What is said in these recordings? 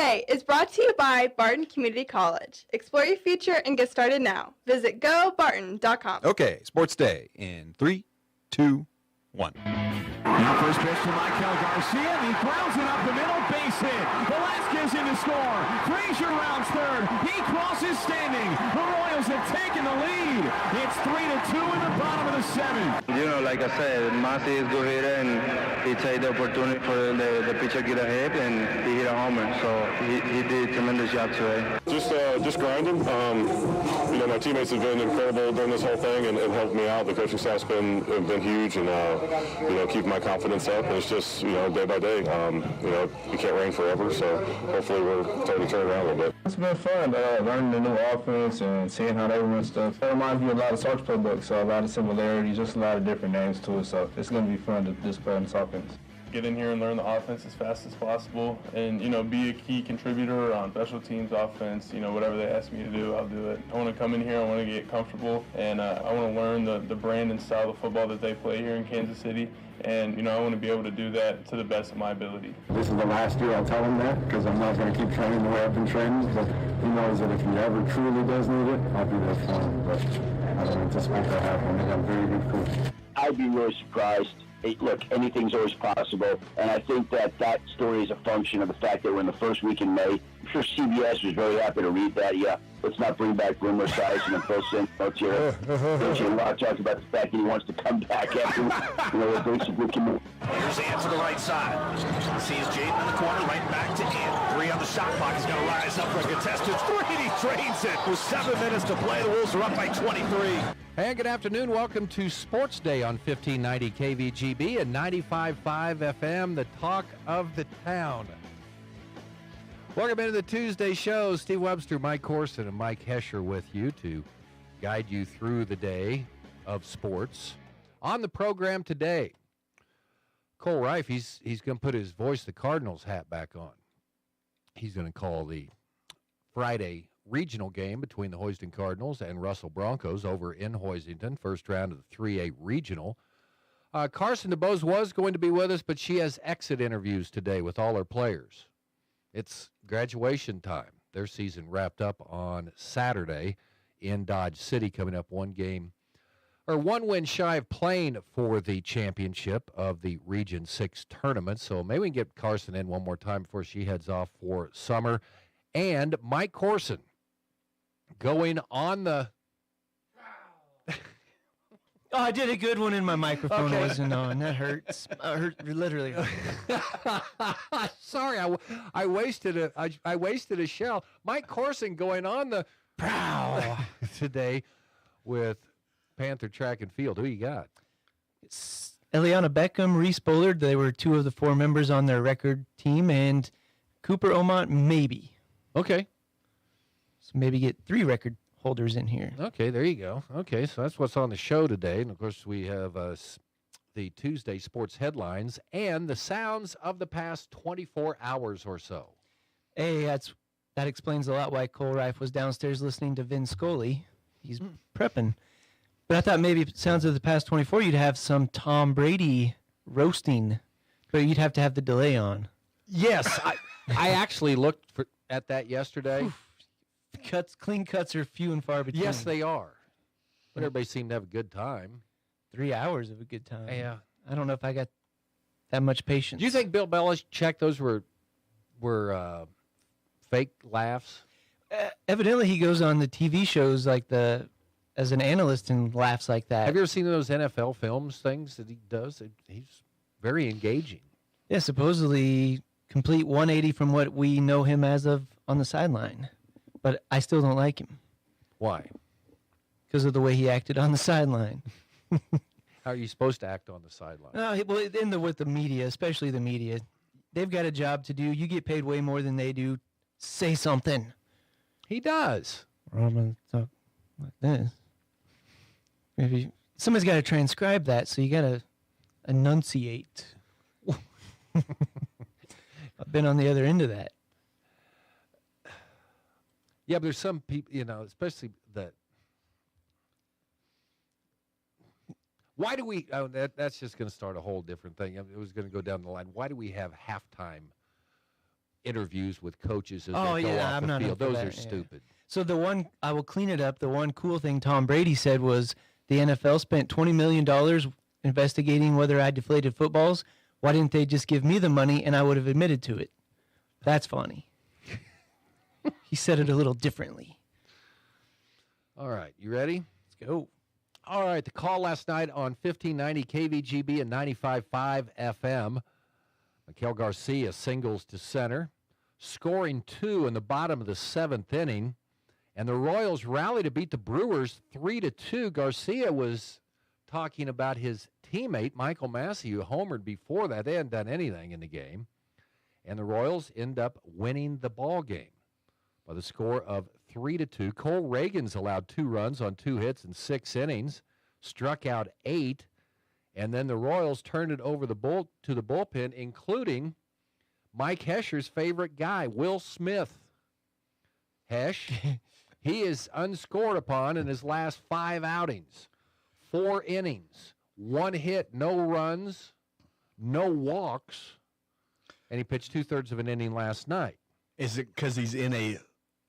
Day is brought to you by Barton Community College. Explore your future and get started now. Visit gobarton.com. Okay, Sports Day in 3, 2, 1. Now first pitch to Michael Garcia, and he grounds it up the middle, base hit. Velasquez in to score. Frazier rounds third. He crosses standing. The Royals have taken the lead. It's 3-2 in the bottom of the seventh. You know, like I said, Masi is a good hitter, and he take the opportunity for the pitcher get a hit, and he hit a homer. So he did a tremendous job today. Just grinding. You know, my teammates have been incredible during this whole thing and helped me out. The coaching staff's been huge, and you know, keep my confidence up. And it's just, you know, day by day. You know, you can't rain forever, so hopefully we're starting to turn it around a little bit. It's been fun learning the new offense and seeing how they run stuff. It reminds me a lot of Sox playbook, so a lot of similarities, just a lot of different names to it. So it's going to be fun to just play on this offense. Get in here and learn the offense as fast as possible, and, you know, be a key contributor on special teams, offense. You know, whatever they ask me to do, I'll do it. I want to come in here, I want to get comfortable, and I want to learn the brand and style of football that they play here in Kansas City, and, you know, I want to be able to do that to the best of my ability. This is the last year I'll tell him that, because I'm not going to keep training the way I've been training, but he knows that if he ever truly does need it, I'll be there for him. But I don't anticipate that happening. I'm very good coach. I'd be really surprised. Look, anything's always possible, and I think that story is a function of the fact that we're in the first week in May. I'm sure CBS was very happy to read that. Yeah, let's not bring back Boomer Esiason and Phil Simcoe here. J.J. Watt talked about the fact that he wants to come back after, you know, basically commit. Here's Ant to the right side. Sees Jaden in the corner, right back to Ant. 3 on the shot clock. He's going to rise up for a contested 3, and he drains it. With 7 minutes to play, the Wolves are up by 23. Hey, good afternoon. Welcome to Sports Day on 1590 KVGB and 95.5 FM, the talk of the town. Welcome into the Tuesday show. Steve Webster, Mike Corson, and Mike Hesher with you to guide you through the day of sports. On the program today, Cole Reif, he's going to put his Voice the Cardinals hat back on. He's going to call the Friday regional game between the Houston Cardinals and Russell Broncos over in Hoisington, first round of the 3A regional. Carson DeBose was going to be with us, but she has exit interviews today with all her players. It's graduation time. Their season wrapped up on Saturday in Dodge City, coming up one win shy of playing for the championship of the Region 6 tournament. So maybe we can get Carson in one more time before she heads off for summer. And Mike Corson going on the... Oh, I did a good one and my microphone wasn't on. That hurts. Hurt literally. Sorry, I wasted a shell. Mike Corson going on the prow today with Panther Track and Field. Who you got? It's Eliana Beckham, Reese Bullard. They were 2 of the 4 members on their record team, and Cooper Omont, maybe. Okay. So maybe get 3 record holders in here. Okay, there you go. Okay, so that's what's on the show today. And, of course, we have the Tuesday sports headlines and the sounds of the past 24 hours or so. Hey, that explains a lot why Cole Reif was downstairs listening to Vin Scully. He's prepping. But I thought maybe sounds of the past 24, you'd have some Tom Brady roasting, but you'd have to have the delay on. Yes, I actually looked at that yesterday. Oof. Clean cuts are few and far between. Yes, they are. But everybody seemed to have a good time. 3 hours of a good time. Yeah. I don't know if I got that much patience. Do you think Bill Belichick, those were fake laughs? Evidently, he goes on the TV shows as an analyst and laughs like that. Have you ever seen those NFL films things that he does? He's very engaging. Yeah, supposedly complete 180 from what we know him as of on the sideline. But I still don't like him. Why? Because of the way he acted on the sideline. How are you supposed to act on the sideline? No, well, with the media, especially the media, they've got a job to do. You get paid way more than they do. Say something. He does. I'm going to talk like this. Maybe somebody's got to transcribe that, so you got to enunciate. I've been on the other end of that. Yeah, but there's some people, especially that. Why do we? Oh, that's just going to start a whole different thing. It was going to go down the line. Why do we have halftime interviews with coaches as Oh, they go yeah, off I'm the not in field. for Those that, are yeah. stupid. So I will clean it up. The one cool thing Tom Brady said was the NFL spent $20 million investigating whether I deflated footballs. Why didn't they just give me the money and I would have admitted to it? That's funny. He said it a little differently. All right, you ready? Let's go. All right, the call last night on 1590 KVGB and 95.5 FM. Miguel Garcia singles to center, scoring 2 in the bottom of the 7th inning, and the Royals rally to beat the Brewers 3-2. Garcia was talking about his teammate, Michael Massey, who homered before that. They hadn't done anything in the game, and the Royals end up winning the ball game by the score of 3-2. Cole Reagans allowed 2 runs on 2 hits in 6 innings, struck out 8, and then the Royals turned it over to the bullpen, including Mike Hescher's favorite guy, Will Smith. Hesh, he is unscored upon in his last 5 outings, 4 innings, 1 hit, no runs, no walks, and he pitched 2/3 of an inning last night. Is it because he's in a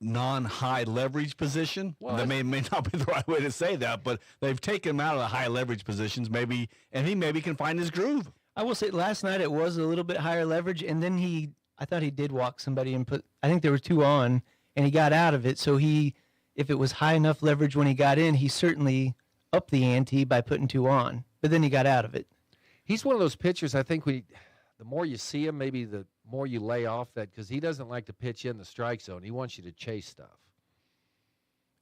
non-high leverage position? Well, that may not be the right way to say that, but they've taken him out of the high leverage positions, maybe, and he maybe can find his groove. I will say last night it was a little bit higher leverage, and then I thought he did walk somebody and I think there were 2 on, and he got out of it. So if it was high enough leverage when he got in, he certainly upped the ante by putting 2 on, but then he got out of it. He's one of those pitchers, I think the more you see him, maybe the more you lay off that, because he doesn't like to pitch in the strike zone. He wants you to chase stuff.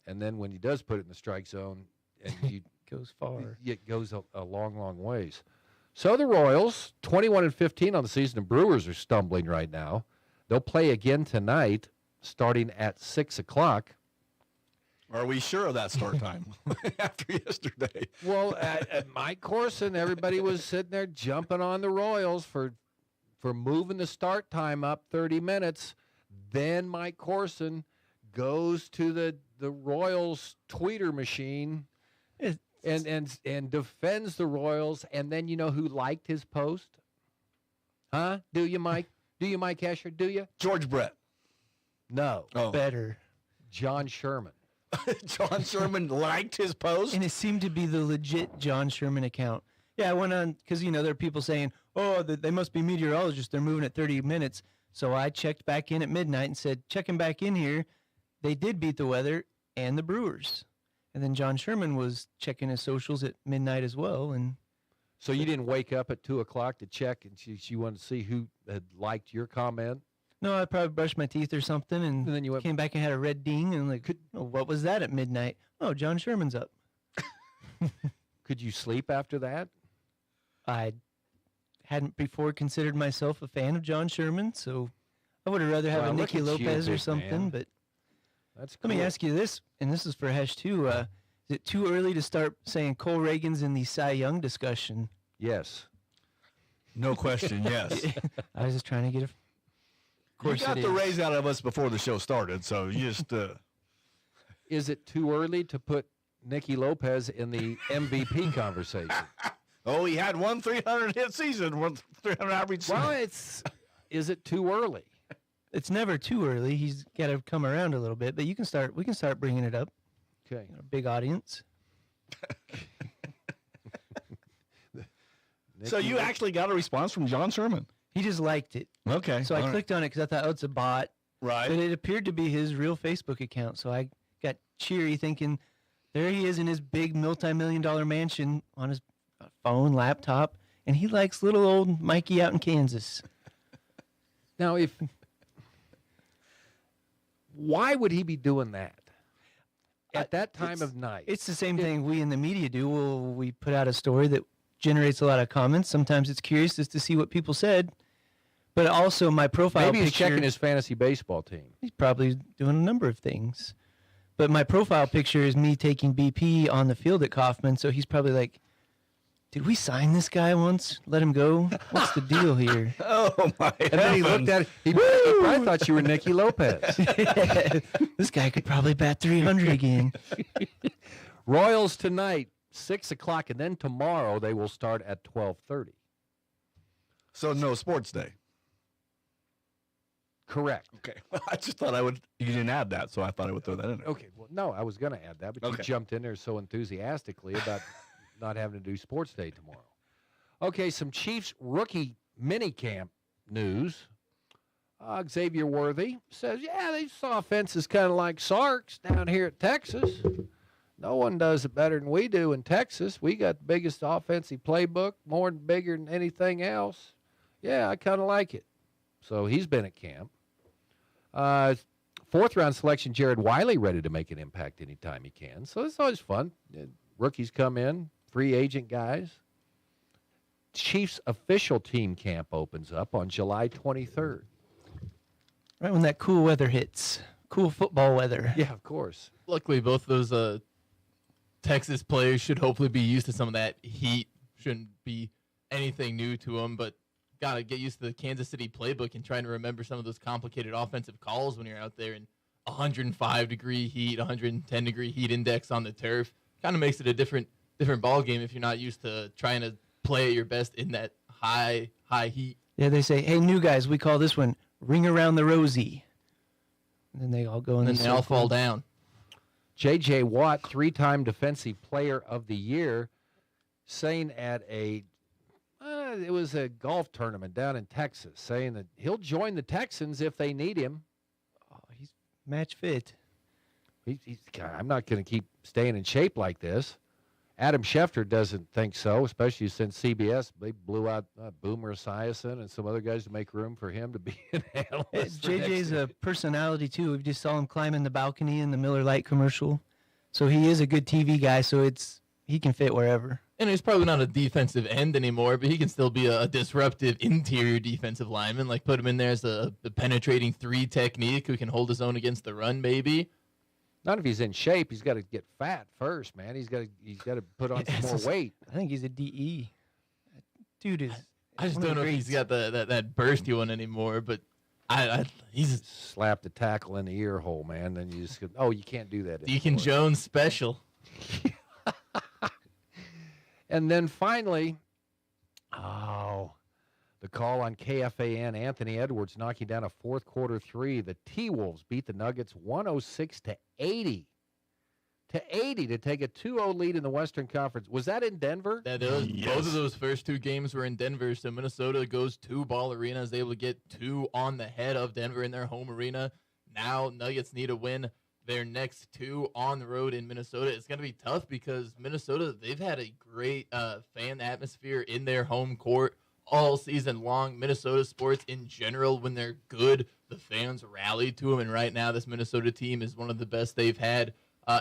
And then when he does put it in the strike zone, and you goes far. It goes a long, long ways. So the Royals, 21-15 on the season. The Brewers are stumbling right now. They'll play again tonight, starting at 6 o'clock. Are we sure of that start time after yesterday? Well, Mike Corson, everybody was sitting there jumping on the Royals for moving the start time up 30 minutes. Then Mike Corson goes to the Royals Twitter machine and defends the Royals. And then you know who liked his post? Huh? Do you, Mike? Do you, Mike Hescher? Do you? George Brett. No. Oh. Better. John Sherman. John Sherman liked his post? And it seemed to be the legit John Sherman account. Yeah, I went on, because, there are people saying, oh, they must be meteorologists. They're moving at 30 minutes. So I checked back in at midnight and said, checking back in here, they did beat the weather and the Brewers. And then John Sherman was checking his socials at midnight as well. And so you didn't wake up at 2 o'clock to check, and she wanted to see who had liked your comment? No, I probably brushed my teeth or something, and then you came back and had a red ding, and what was that at midnight? Oh, John Sherman's up. Could you sleep after that? I hadn't before considered myself a fan of John Sherman, so I would have rather have Well, a look Nicky at you, Lopez or big something. man. But That's let me cool. ask you this, and this is for Hesh too. Is it too early to start saying Cole Reagan's in the Cy Young discussion? Yes. No question, yes. I was just trying to get a. You got the raise out of us before the show started, so you just... Is it too early to put Nicky Lopez in the MVP conversation? Oh, he had one 300-hit season, one 300 average season. Well, is it too early? It's never too early. He's got to come around a little bit, but we can start bringing it up. Okay. Big audience. So you actually got a response from John Sherman? He just liked it. Okay. So I clicked on it because I thought, oh, it's a bot. Right. But it appeared to be his real Facebook account. So I got cheery thinking, there he is in his big multi-million-dollar mansion on his phone, laptop, and he likes little old Mikey out in Kansas. Now, why would he be doing that at that time of night? It's the same thing we in the media do. We put out a story that generates a lot of comments. Sometimes it's curious just to see what people said. But also my profile Maybe he's picture, checking his fantasy baseball team. He's probably doing a number of things. But my profile picture is me taking BP on the field at Kauffman, so he's probably like, did we sign this guy once? Let him go? What's the deal here? Oh, my And then he looked at it. He probably thought you were Nicky Lopez. This guy could probably bat 300 again. Royals tonight, 6 o'clock, and then tomorrow they will start at 12:30. So no sports day. Correct. Okay. I just thought I would. You didn't add that, so I thought I would throw that in there. Okay. Well, no, I was going to add that, but you Okay. jumped in there so enthusiastically about not having to do Sports Day tomorrow. Okay, some Chiefs rookie minicamp news. Xavier Worthy says, yeah, these offense is kind of like Sark's down here at Texas. No one does it better than we do in Texas. We got the biggest offensive playbook, more than bigger than anything else. Yeah, I kind of like it. So he's been at camp. Fourth-round selection, Jared Wiley, ready to make an impact anytime he can. So it's always fun. Rookies come in, free agent guys. Chiefs official team camp opens up on July 23rd. Right when that cool weather hits. Cool football weather. Yeah, of course. Luckily, both those Texas players should hopefully be used to some of that heat. Shouldn't be anything new to them, but got to get used to the Kansas City playbook and trying to remember some of those complicated offensive calls when you're out there in 105-degree heat, 110-degree heat index on the turf. Kind of makes it a different ball game if you're not used to trying to play at your best in that high heat. Yeah, they say, hey, new guys, we call this one Ring Around the Rosie. And then they all go in And then they all fall down. J.J. Watt, three-time Defensive Player of the Year, saying at it was a golf tournament down in Texas, saying that he'll join the Texans if they need him. Oh, he's match fit. I'm not going to keep staying in shape like this. Adam Schefter doesn't think so, especially since CBS, they blew out Boomer Esiason and some other guys to make room for him to be an analyst. JJ's a personality, too. We just saw him climbing the balcony in the Miller Lite commercial. So he is a good TV guy, so he can fit wherever. And he's probably not a defensive end anymore, but he can still be a disruptive interior defensive lineman. Like put him in there as a penetrating 3 technique who can hold his own against the run, maybe. Not if he's in shape. He's got to get fat first, man. He's got to put on some more weight. I think he's a DE. Dude is. I just don't know if he's got that bursty one anymore, but he's slap the tackle in the ear hole, man. Then you just you can't do that. Deacon Jones special. And then finally, the call on KFAN, Anthony Edwards knocking down a fourth-quarter three. The T-Wolves beat the Nuggets 106-80. To take a 2-0 lead in the Western Conference. Was that in Denver? Both of those first 2 games were in Denver, so Minnesota goes to Ball Arena, is able to get 2 on the head of Denver in their home arena. Now Nuggets need to win their next 2 on the road in Minnesota. It's going to be tough because Minnesota, they've had a great fan atmosphere in their home court all season long. Minnesota sports in general, when they're good, the fans rally to them. And right now, this Minnesota team is one of the best they've had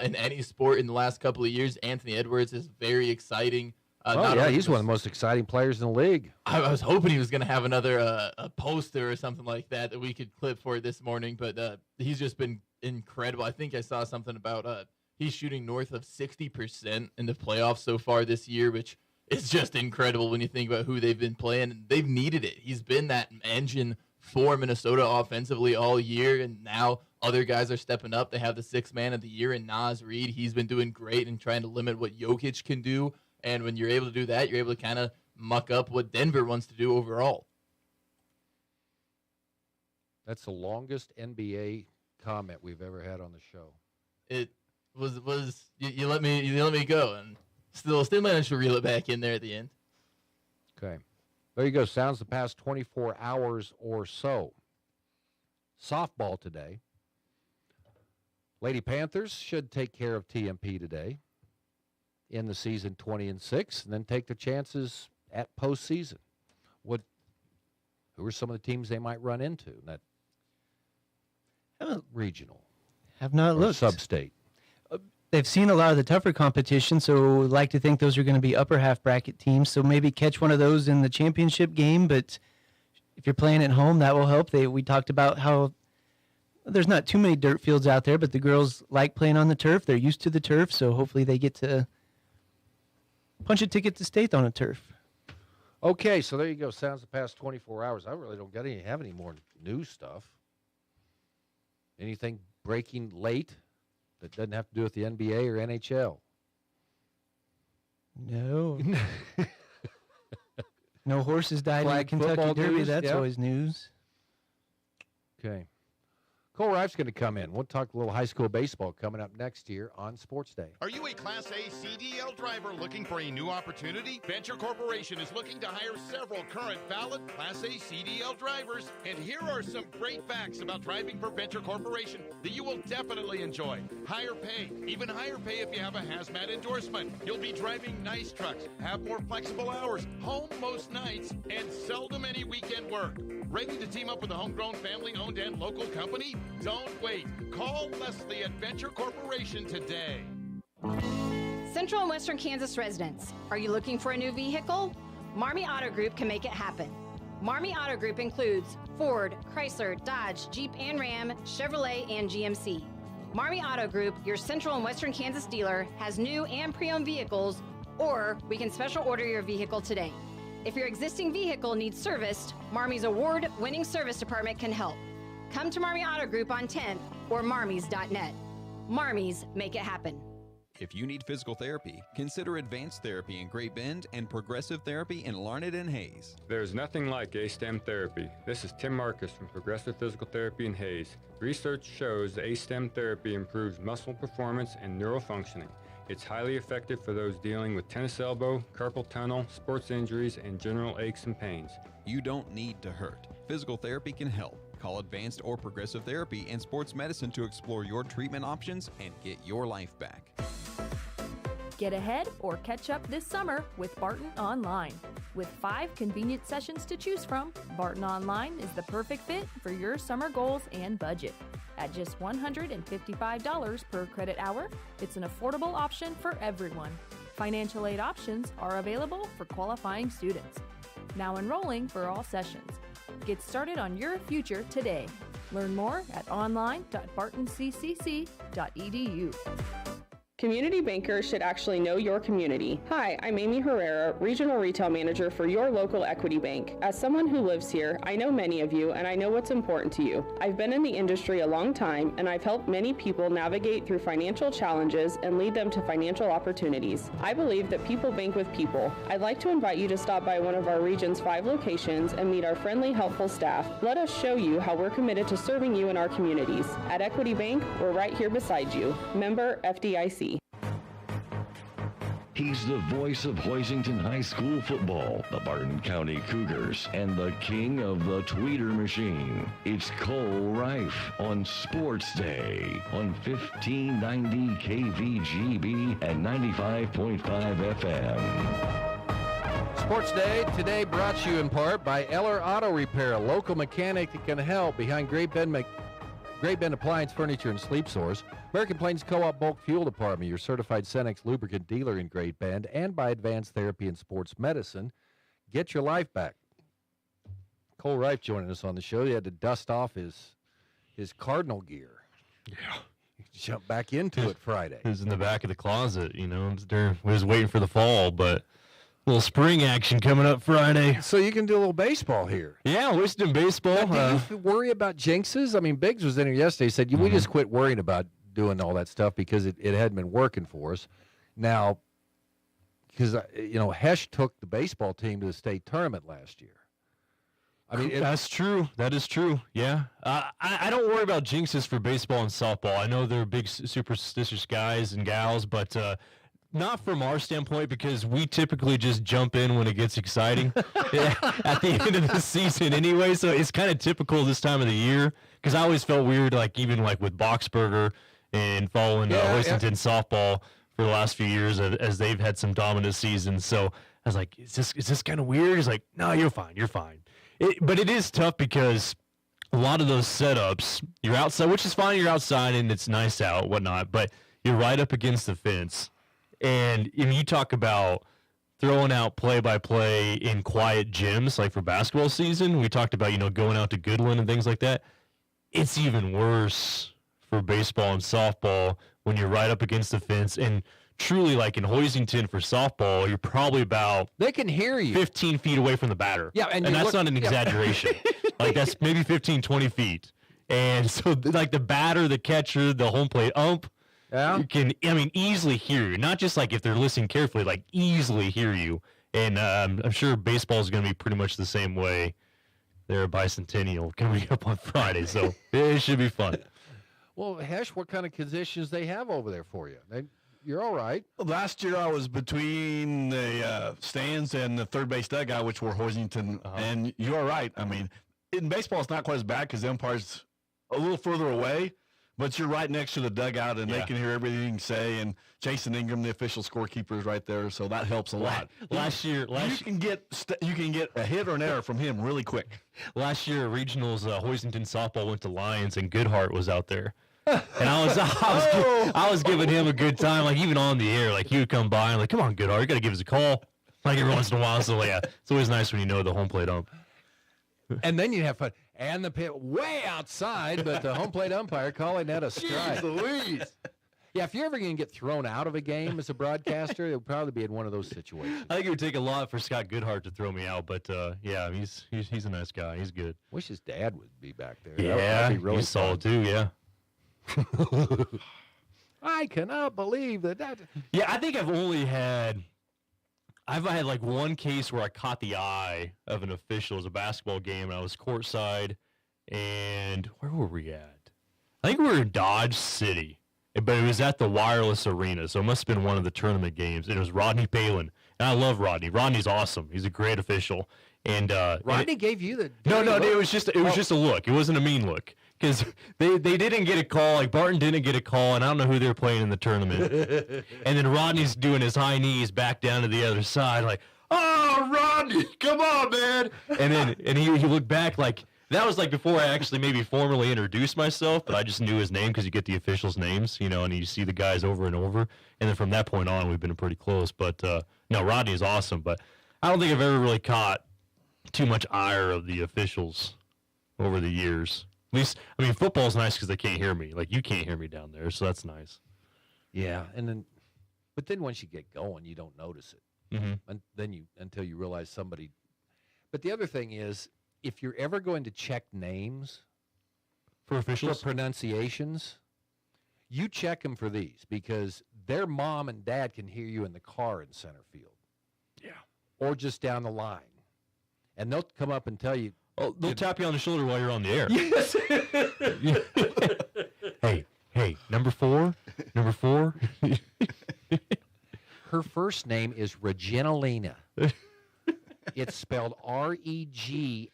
in any sport in the last couple of years. Anthony Edwards is very exciting. He's one of the most exciting players in the league. I was hoping he was going to have another a poster or something like that we could clip for this morning, but he's just been incredible. I think I saw something about he's shooting north of 60% in the playoffs so far this year, which is just incredible when you think about who they've been playing. They've needed it. He's been that engine for Minnesota offensively all year, and now other guys are stepping up. They have the 6th man of the year in Naz Reid. He's been doing great and trying to limit what Jokic can do, and when you're able to do that, you're able to kind of muck up what Denver wants to do overall. That's the longest NBA comment we've ever had on the show. It was you let me go, and still managed to reel it back in there at the end. Okay. There you go. Sounds the past 24 hours or so. Softball today. Lady Panthers should take care of TMP today in the season 20-6, and then take their chances at postseason. Who are some of the teams they might run into in that regional? Have not looked. Sub-state. They've seen a lot of the tougher competition, so I'd like to think those are going to be upper half bracket teams. So maybe catch one of those in the championship game. But if you're playing at home, that will help. We talked about how there's not too many dirt fields out there, but the girls like playing on the turf. They're used to the turf, so hopefully they get to punch a ticket to state on a turf. Okay, so there you go. Sounds the past 24 hours. I really don't have any more news stuff. Anything breaking late that doesn't have to do with the NBA or NHL? No. No horses died in the Flag Kentucky football Derby. news, That's yeah. always news. Okay. Cole Rife's going to come in. We'll talk a little high school baseball coming up next year on Sports Day. Are you a Class A CDL driver looking for a new opportunity? Venture Corporation is looking to hire several current valid Class A CDL drivers. And here are some great facts about driving for Venture Corporation that you will definitely enjoy. Higher pay, even higher pay if you have a hazmat endorsement. You'll be driving nice trucks, have more flexible hours, home most nights, and seldom any weekend work. Ready to team up with a homegrown, family-owned, and local company? Don't wait. Call Leslie at Venture Corporation today. Central and Western Kansas residents, are you looking for a new vehicle? Marmy Auto Group can make it happen. Marmy Auto Group includes Ford, Chrysler, Dodge, Jeep and Ram, Chevrolet, and GMC. Marmy Auto Group, your Central and Western Kansas dealer, has new and pre-owned vehicles, or we can special order your vehicle today. If your existing vehicle needs serviced, Marmy's award-winning service department can help. Come to Marmy Auto Group on 10th or marmys.net. Marmys, make it happen. If you need physical therapy, consider Advanced Therapy in Great Bend and Progressive Therapy in Larned and Hayes. There's nothing like A-STEM therapy. This is Tim Marcus from Progressive Physical Therapy in Hayes. Research shows that A-STEM therapy improves muscle performance and neural functioning. It's highly effective for those dealing with tennis elbow, carpal tunnel, sports injuries, and general aches and pains. You don't need to hurt. Physical therapy can help. Call Advanced or Progressive Therapy and Sports Medicine to explore your treatment options and get your life back. Get ahead or catch up this summer with Barton Online. With 5 convenient sessions to choose from, Barton Online is the perfect fit for your summer goals and budget. At just $155 per credit hour, it's an affordable option for everyone. Financial aid options are available for qualifying students. Now enrolling for all sessions. Get started on your future today. Learn more at online.bartoncccc.edu. Community bankers should actually know your community. Hi, I'm Amy Herrera, Regional Retail Manager for your local Equity Bank. As someone who lives here, I know many of you and I know what's important to you. I've been in the industry a long time and I've helped many people navigate through financial challenges and lead them to financial opportunities. I believe that people bank with people. I'd like to invite you to stop by one of our region's 5 locations and meet our friendly, helpful staff. Let us show you how we're committed to serving you in our communities. At Equity Bank, we're right here beside you. Member FDIC. He's the voice of Hoisington High School football, the Barton County Cougars, and the king of the tweeter machine. It's Cole Rife on Sports Day on 1590 KVGB and 95.5 FM. Sports Day today brought to you in part by Eller Auto Repair, a local mechanic that can help behind Great Bend Appliance, Furniture, and Sleep Source. American Plains Co-op Bulk Fuel Department, your certified Cenex lubricant dealer in Great Bend, and by Advanced Therapy and Sports Medicine. Get your life back. Cole Rife joining us on the show. He had to dust off his Cardinal gear. Yeah. He jumped back into it Friday. It was in the back of the closet, we was waiting for the fall, but a little spring action coming up Friday. So you can do a little baseball here. Yeah, we're doing baseball. Now, do you worry about jinxes? I mean, Biggs was in here yesterday. He said, we just quit worrying about doing all that stuff because it hadn't been working for us. Now, because, Hesh took the baseball team to the state tournament last year. I mean, that's true. That is true. Yeah. I don't worry about jinxes for baseball and softball. I know they're big superstitious guys and gals, but not from our standpoint, because we typically just jump in when it gets exciting at the end of the season anyway. So it's kind of typical this time of the year, because I always felt weird, even with Boxberger and following Hoisington softball for the last few years as they've had some dominant seasons. So I was like, is this kind of weird? He's like, no, you're fine. You're fine. But it is tough because a lot of those setups, you're outside, which is fine. You're outside and it's nice out, whatnot, but you're right up against the fence. And you talk about throwing out play-by-play in quiet gyms, like for basketball season. We talked about, going out to Goodland and things like that. It's even worse for baseball and softball when you're right up against the fence. And truly, like in Hoisington for softball, you're probably about they can hear you 15 feet away from the batter. Yeah, and that's not an exaggeration. That's maybe 15, 20 feet. And so, the batter, the catcher, the home plate ump, can easily hear you. Not just if they're listening carefully, easily hear you. And I'm sure baseball is going to be pretty much the same way their bicentennial coming up on Friday, so it should be fun. Well, Hesh, what kind of conditions they have over there for you? You're all right. Last year I was between the stands and the third base dugout, which were Hoisington, and you're right. I mean, in baseball it's not quite as bad because the umpire's a little further away, but you're right next to the dugout, and they can hear everything you can say. And Jason Ingram, the official scorekeeper, is right there, so that helps a lot. Last year, you can get a hit or an error from him really quick. Last year, regionals, Hoisington softball went to Lions, and Goodhart was out there. And I was giving him a good time, like even on the air, like he would come by and like, come on, Goodhart, you got to give us a call, like every once in a while. So yeah, it's always nice when you know the home plate ump. And then you have fun. And the pit way outside, but the home plate umpire calling that a strike. Louise. Yeah, if you're ever going to get thrown out of a game as a broadcaster, it would probably be in one of those situations. I think it would take a lot for Scott Goodhart to throw me out, but yeah, he's a nice guy. He's good. Wish his dad would be back there. Yeah, that'd be really he's solid too. Yeah. I cannot believe that. Yeah, I think I've had like one case where I caught the eye of an official. It was a basketball game, and I was courtside. And where were we at? I think we were in Dodge City, but it was at the Wireless Arena, so it must have been one of the tournament games. And it was Rodney Palin, and I love Rodney. Rodney's awesome. He's a great official. And Rodney gave you the no. It was just a look. It wasn't a mean look because they didn't get a call. Like Barton didn't get a call, and I don't know who they were playing in the tournament. And then Rodney's doing his high knees back down to the other side, like, "Oh, Rodney, come on, man!" And he looked back like that was like before I actually maybe formally introduced myself, but I just knew his name because you get the officials' names, and you see the guys over and over. And then from that point on, we've been pretty close. But no, Rodney is awesome, but I don't think I've ever really caught too much ire of the officials over the years. At least, I mean, football's nice because they can't hear me. Like, you can't hear me down there, so that's nice. Yeah, but then once you get going, you don't notice it. Mm-hmm. And then until you realize somebody. But the other thing is, if you're ever going to check names for officials, for pronunciations, you check them for these because their mom and dad can hear you in the car in center field. Yeah. Or just down the line. And they'll come up and tell you. Oh, they'll tap you on the shoulder while you're on the air. Yes. Hey, number four. Her first name is Reginalina. It's spelled Reganhlehei.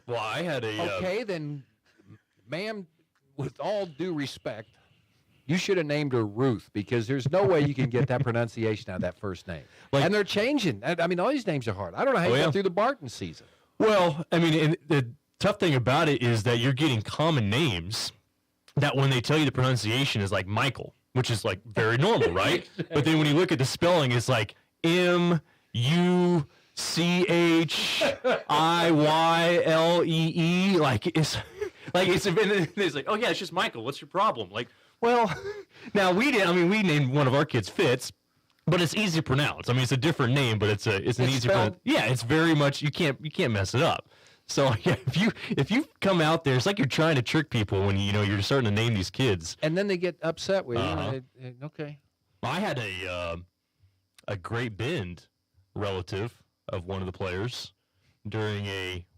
Well, I had a... Okay, then, ma'am, with all due respect, you should have named her Ruth because there's no way you can get that pronunciation out of that first name. And they're changing. I mean, all these names are hard. I don't know how you got through the Barton season. Well, I mean, and the tough thing about it is that you're getting common names that when they tell you the pronunciation is like Michael, which is like very normal, right? But then when you look at the spelling, it's like Muchiilee. Like it's like, oh yeah, it's just Michael. What's your problem? Like, well, now we named one of our kids Fitz, but it's easy to pronounce. I mean, it's a different name, but it's an easy pronounce. Yeah, it's very much you can't mess it up. So yeah, if you come out there, it's like you're trying to trick people when you're starting to name these kids. And then they get upset with you. Okay. I had a Great Bend relative of one of the players during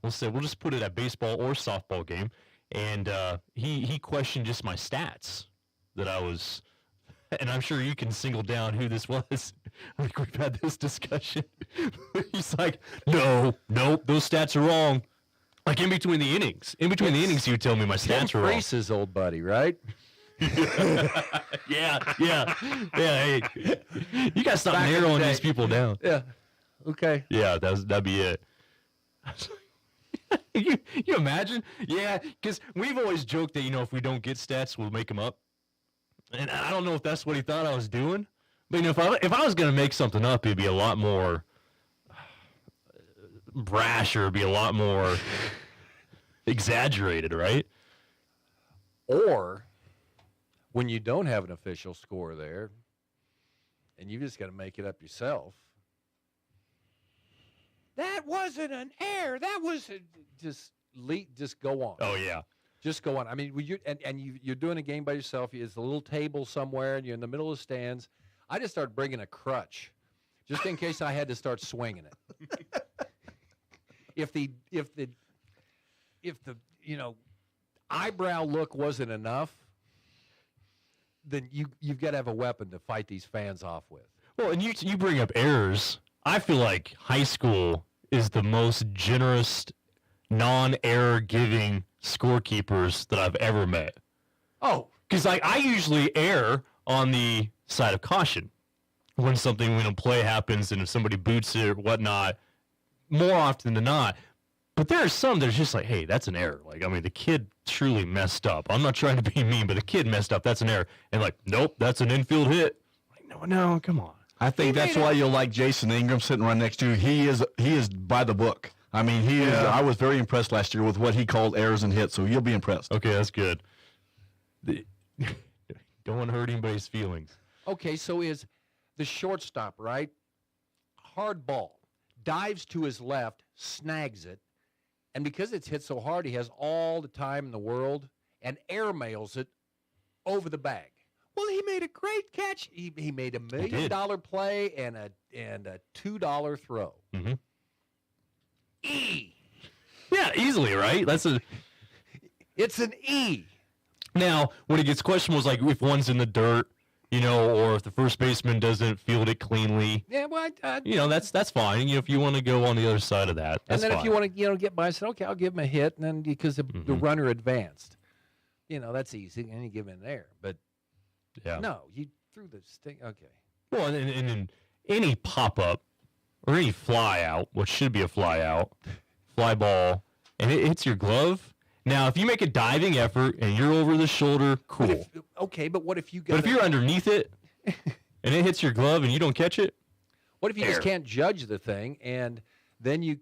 we'll just put it at baseball or softball game, and he questioned just my stats that I was, and I'm sure you can single down who this was. I think we've had this discussion. He's like, nope, those stats are wrong. Like in between the innings, he would tell me my stats were wrong. Tim Freese's old buddy, right? Yeah. Hey, you gotta stop narrowing these people down. Yeah. Okay. Yeah, that'd be it. you imagine? Yeah, because we've always joked that if we don't get stats, we'll make them up. And I don't know if that's what he thought I was doing, but if I was gonna make something up, it'd be a lot more brash, or it'd be a lot more exaggerated, right? Or when you don't have an official score there, and you just got to make it up yourself. That wasn't an error. That was just go on. Oh yeah, just go on. I mean, you're doing a game by yourself. It's a little table somewhere, and you're in the middle of the stands. I just started bringing a crutch, just in case I had to start swinging it. If the eyebrow look wasn't enough, then you've got to have a weapon to fight these fans off with. Well, and you bring up errors. I feel like high school is the most generous, non-error giving scorekeepers that I've ever met. Oh, because I usually err on the side of caution when a play happens and if somebody boots it or whatnot, more often than not. But there are some that are just like, hey, that's an error. Like, I mean, the kid truly messed up. I'm not trying to be mean, but the kid messed up. That's an error. And like, nope, that's an infield hit. Like, no, come on. I think that's why you'll like Jason Ingram sitting right next to you. He is by the book. I mean, he is. I was very impressed last year with what he called errors and hits, so you'll be impressed. Okay, that's good. Don't want to hurt anybody's feelings. Okay, so is the shortstop, right? Hard ball. Dives to his left, snags it, and because it's hit so hard, he has all the time in the world and airmails it over the bag. Well, he made a great catch. He made $1 million play and a $2 throw. Mm-hmm. Yeah, easily, right? It's an E. Now, when it gets questionable, is like if one's in the dirt, or if the first baseman doesn't field it cleanly. Yeah, well, that's fine. If you want to go on the other side of that, that's and then fine. If you want to, get by, I said, okay, I'll give him a hit, and then because the runner advanced, that's easy, and you give him in there. But no, you threw the sting. Okay. Well, and in any pop up or any fly out, what should be a fly out, fly ball, and it hits your glove. Now, if you make a diving effort and you're over the shoulder, cool. But what if you But if you're underneath it and it hits your glove and you don't catch it? What if you just can't judge the thing and then you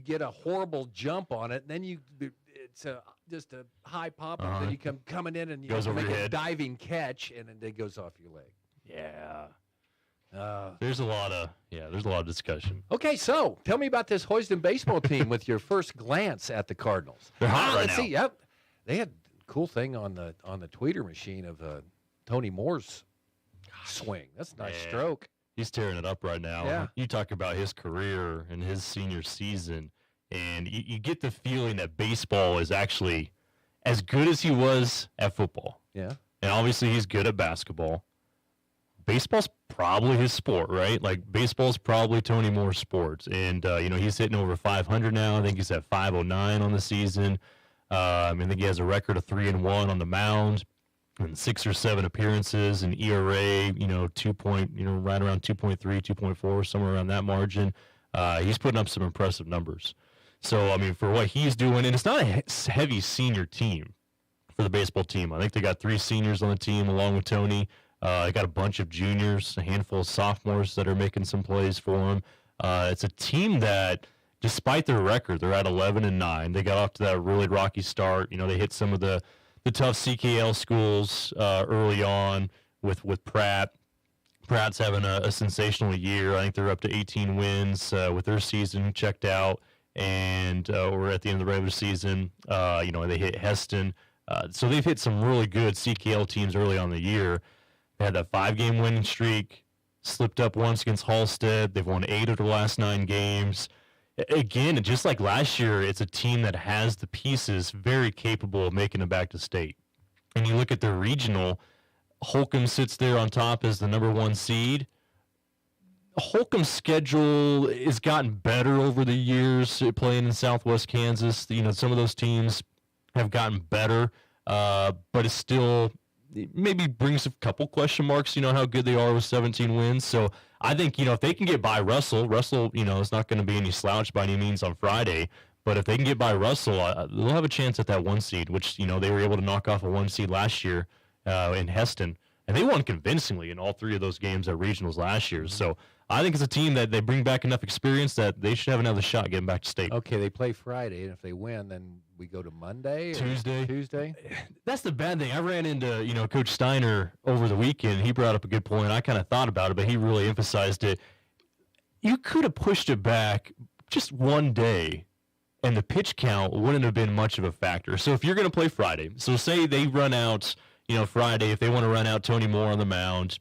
get a horrible jump on it, and then it's just a high pop, and then you come coming in and you Goes over make your a head. diving catch, and then it goes off your leg. Yeah. There's a lot of discussion. Okay, so tell me about this Hoiston baseball team with your first glance at the Cardinals. They're hot right let's now. see. Yep, they had a cool thing on the tweeter machine of Tony Moore's swing. That's a nice stroke. He's tearing it up right now. Yeah. You talk about his career and his senior season, and you get the feeling that baseball is actually as good as he was at football. Yeah. And obviously he's good at basketball. Baseball's probably his sport, right? Like, baseball's probably Tony Moore's sport. And, he's hitting over 500 now. I think he's at 509 on the season. I think he has a record of 3-1 on the mound and 6 or 7 appearances, and ERA, right around 2.3, 2.4, somewhere around that margin. He's putting up some impressive numbers. So, for what he's doing, and it's not a heavy senior team for the baseball team. I think they got 3 seniors on the team along with Tony. They got a bunch of juniors, a handful of sophomores that are making some plays for him. It's a team that, despite their record, they're at 11-9. They got off to that really rocky start. They hit some of the tough CKL schools early on with Pratt. Pratt's having a sensational year. I think they're up to 18 wins with their season checked out, and we're at the end of the regular season. They hit Heston. So they've hit some really good CKL teams early on in the year. They had that 5-game winning streak, slipped up once against Halstead. They've won 8 of the last 9 games. Again, just like last year, it's a team that has the pieces very capable of making it back to state. And you look at their regional, Holcomb sits there on top as the number 1 seed. Holcomb's schedule has gotten better over the years playing in Southwest Kansas. Some of those teams have gotten better, but it's still maybe brings a couple question marks, how good they are with 17 wins. So I think, if they can get by Russell, is not going to be any slouch by any means on Friday. But if they can get by Russell, they'll have a chance at that 1 seed, which, they were able to knock off a 1 seed last year in Heston. And they won convincingly in all 3 of those games at regionals last year. So I think it's a team that they bring back enough experience that they should have another shot getting back to state. Okay, they play Friday, and if they win, then we go to Monday? Tuesday. That's the bad thing. I ran into, Coach Steiner over the weekend. He brought up a good point. I kind of thought about it, but he really emphasized it. You could have pushed it back just 1 day, and the pitch count wouldn't have been much of a factor. So if you're going to play Friday, so say they run out, Friday, if they want to run out Tony Moore on the mound,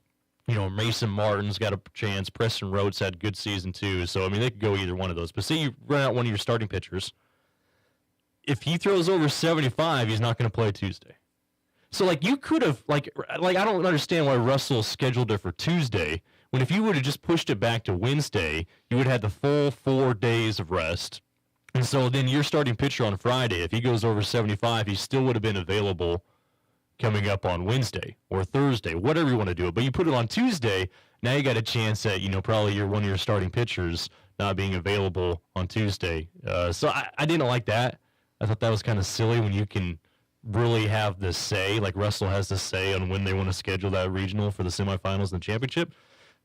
Mason Martin's got a chance. Preston Rhodes had a good season too. So, I mean, they could go either one of those. But say you run out one of your starting pitchers. If he throws over 75, he's not going to play Tuesday. So, like, you could have, like I don't understand why Russell scheduled it for Tuesday, when if you would have just pushed it back to Wednesday, you would have had the full 4 days of rest. And so then your starting pitcher on Friday, if he goes over 75, he still would have been available coming up on Wednesday or Thursday, whatever you want to do it. But you put it on Tuesday, now you got a chance at, probably one of your starting pitchers not being available on Tuesday. So I didn't like that. I thought that was kind of silly when you can really have the say, like Russell has the say on when they want to schedule that regional for the semifinals and the championship.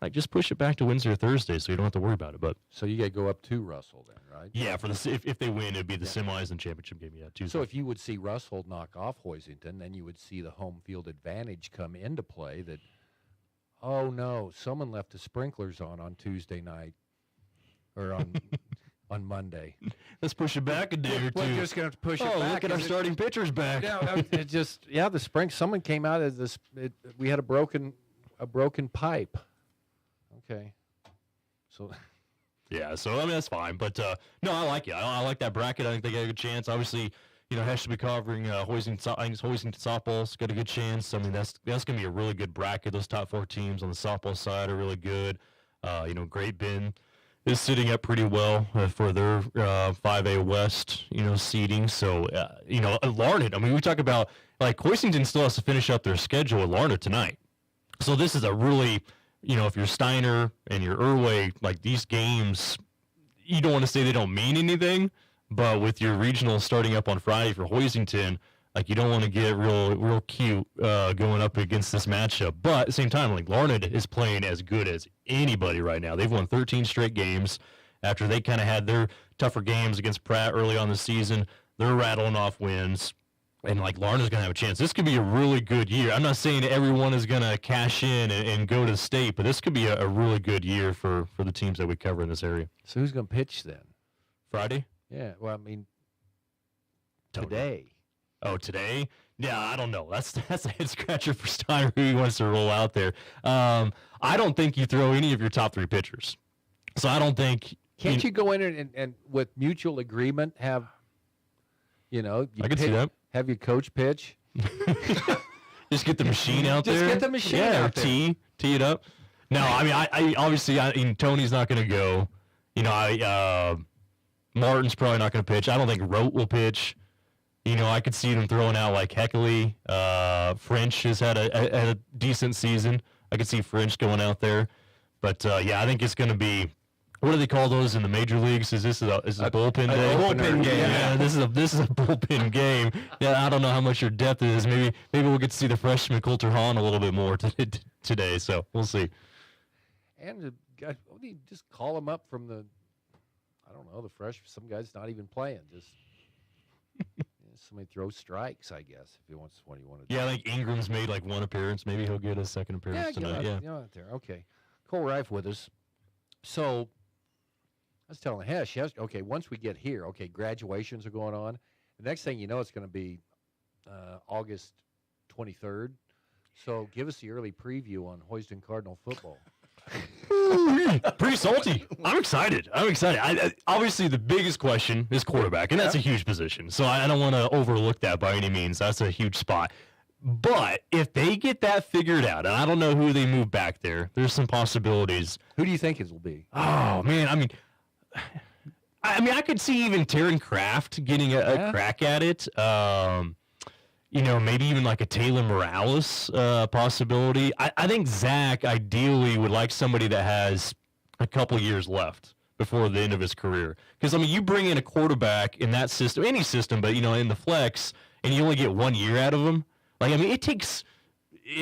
Like, just push it back to Wednesday or Thursday so you don't have to worry about it. But so you got to go up to Russell then, right? Yeah, for if they win, it'd be the semis and championship game. Yeah, Tuesday. So if you would see Russell knock off Hoisington, then you would see the home field advantage come into play. That, oh no, someone left the sprinklers on Tuesday night, or on Monday. Let's push it back a day or two. We're just going to push it back. Oh, look at our starting pitchers back. Yeah, it just someone came out as this. We had a broken pipe. Okay. So. Yeah, so I mean that's fine, but no, I like it. I like that bracket. I think they got a good chance. Obviously, Hesh will be covering Hoisington. I think Hoisington softball's got a good chance. I mean that's gonna be a really good bracket. Those top 4 teams on the softball side are really good. Great Bend is sitting up pretty well for their 5A West seeding. So Larned. I mean we talk about like Hoisington still has to finish up their schedule with Larned tonight. So this is a really if you're Steiner and you're Irway, like these games, you don't want to say they don't mean anything, but with your regional starting up on Friday for Hoisington, like you don't want to get real cute going up against this matchup. But at the same time, like Larned is playing as good as anybody right now. They've won 13 straight games after they kind of had their tougher games against Pratt early on the season. They're rattling off wins. And, like, Larned's going to have a chance. This could be a really good year. I'm not saying everyone is going to cash in and go to state, but this could be a really good year for the teams that we cover in this area. So who's going to pitch then? Friday? Yeah, well, I mean, today. Oh, today? Yeah, I don't know. That's a head-scratcher for Steiner who he wants to roll out there. I don't think you throw any of your top 3 pitchers. So I don't think... Can't you go in and with mutual agreement have, I can see that. Have your coach pitch. Just get the machine out there. Just get the machine out there. Tee it up. No, I mean, I obviously, Tony's not going to go. Martin's probably not going to pitch. I don't think Rote will pitch. I could see them throwing out like Heckley. French has had a decent season. I could see French going out there. But, I think it's going to be... What do they call those in the major leagues? Is this a bullpen day? Bullpen game. Yeah, this is a bullpen game. Yeah, I don't know how much your depth is. Maybe we'll get to see the freshman Coulter Hahn a little bit more today. So we'll see. And just call him up from the, the freshman. Some guy's not even playing. Just somebody throws strikes, I guess, if he wants what he wanted to do. Yeah, I think Ingram's made like 1 appearance. Maybe he'll get a second appearance tonight. Yeah, out there. Okay, Cole Reif with us. So. I was telling Hesh, once we get here, graduations are going on. The next thing you know, it's going to be August 23rd. So give us the early preview on Hoiston Cardinal football. Pretty salty. I'm excited. Obviously, the biggest question is quarterback, and that's a huge position. So I don't want to overlook that by any means. That's a huge spot. But if they get that figured out, and I don't know who they move back there, there's some possibilities. Who do you think it will be? Oh, man, I mean, I could see even Taryn Kraft getting a crack at it. Maybe even like a Taylor Morales possibility. I think Zach ideally would like somebody that has a couple years left before the end of his career. Because, you bring in a quarterback in that system, any system, but, in the flex, and you only get 1 year out of him. It